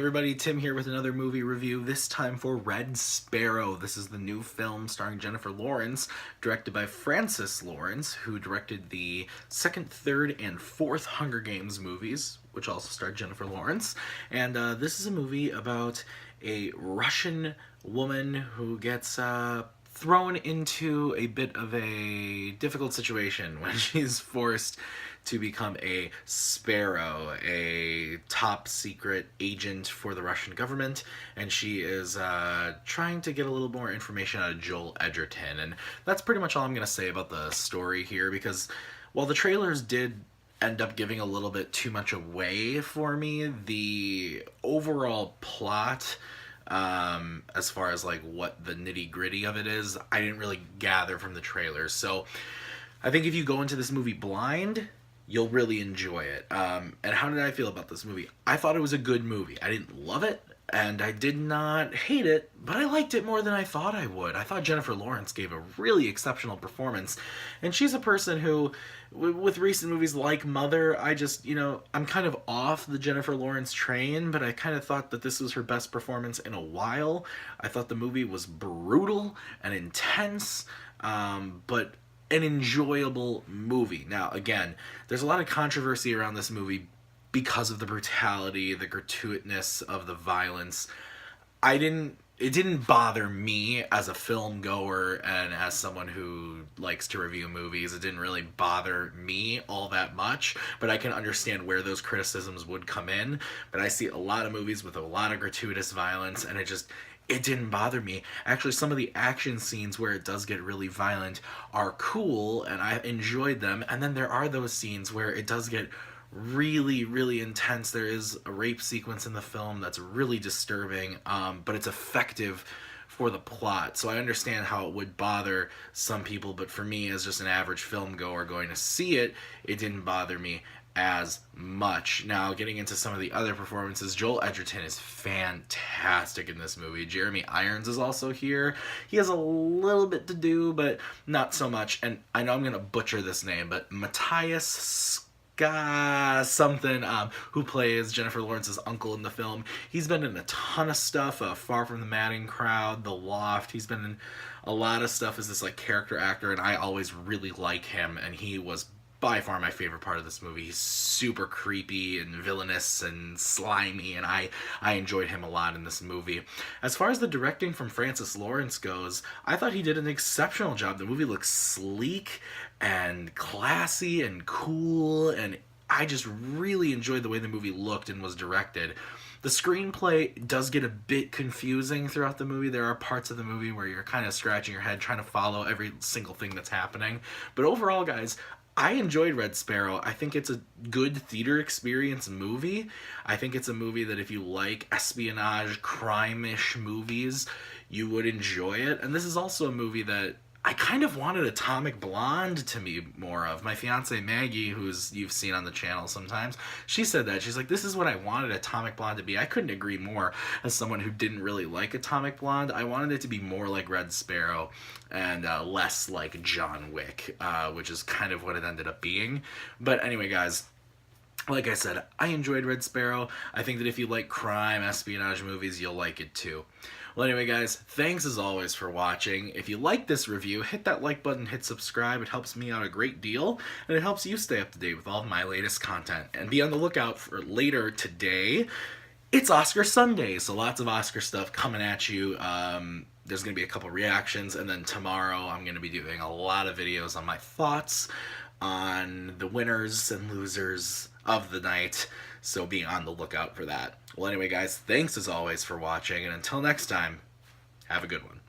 everybody, Tim here with another movie review, this time for Red Sparrow. This is the new film starring Jennifer Lawrence, directed by Francis Lawrence, who directed the second, third, and fourth Hunger Games movies, which also starred Jennifer Lawrence. And this is a movie about a Russian woman who gets thrown into a bit of a difficult situation when she's forced to become a Sparrow, a top secret agent for the Russian government, and she is trying to get a little more information out of Joel Edgerton. And that's pretty much all I'm going to say about the story here, because while the trailers did end up giving a little bit too much away for me, the overall plot, as far as like what the nitty-gritty of it is, I didn't really gather from the trailers. So I think if you go into this movie blind, you'll really enjoy it. And how did I feel about this movie? I thought it was a good movie. I didn't love it, and I did not hate it, but I liked it more than I thought I would. I thought Jennifer Lawrence gave a really exceptional performance, and she's a person who, with recent movies like Mother, I just, I'm kind of off the Jennifer Lawrence train, but I kind of thought that this was her best performance in a while. I thought the movie was brutal and intense, but an enjoyable movie. Now, again, there's a lot of controversy around this movie because of the brutality, the gratuitousness of the violence. It didn't bother me as a film goer and as someone who likes to review movies. It didn't really bother me all that much, but I can understand where those criticisms would come in. But I see a lot of movies with a lot of gratuitous violence, and it didn't bother me. Actually, some of the action scenes where it does get really violent are cool, and I enjoyed them. And then there are those scenes where it does get really, really intense. There is a rape sequence in the film that's really disturbing, but it's effective for the plot. So I understand how it would bother some people, but for me, as just an average film goer going to see it, it didn't bother me as much. Now, getting into some of the other performances, Joel Edgerton is fantastic in this movie. Jeremy Irons is also here. He has a little bit to do, but not so much. And I know I'm going to butcher this name, but Matthias something, who plays Jennifer Lawrence's uncle in the film. He's been in a ton of stuff, Far From the Madding Crowd, The Loft. He's been in a lot of stuff as this like character actor, and I always really like him, and he was by far my favorite part of this movie. He's super creepy and villainous and slimy, and I enjoyed him a lot in this movie. As far as the directing from Francis Lawrence goes, I thought he did an exceptional job. The movie looks sleek and classy and cool, and I just really enjoyed the way the movie looked and was directed. The screenplay does get a bit confusing throughout the movie. There are parts of the movie where you're kind of scratching your head trying to follow every single thing that's happening. But overall, guys, I enjoyed Red Sparrow. I think it's a good theater experience movie. I think it's a movie that if you like espionage, crime-ish movies, you would enjoy it. And this is also a movie that I kind of wanted Atomic Blonde to be more of. My fiance Maggie, who's you've seen on the channel sometimes, she said that. She's like, this is what I wanted Atomic Blonde to be. I couldn't agree more. As someone who didn't really like Atomic Blonde, I wanted it to be more like Red Sparrow and less like John Wick, which is kind of what it ended up being. But anyway, guys, like I said, I enjoyed Red Sparrow. I think that if you like crime, espionage movies, you'll like it too. Well, anyway, guys, thanks as always for watching. If you like this review, hit that like button, hit subscribe. It helps me out a great deal, and it helps you stay up to date with all of my latest content. And be on the lookout for later today. It's Oscar Sunday, so lots of Oscar stuff coming at you. There's going to be a couple reactions, and then tomorrow I'm going to be doing a lot of videos on my thoughts on the winners and losers of the night, so be on the lookout for that. Well, anyway, guys, thanks as always for watching, and until next time, have a good one.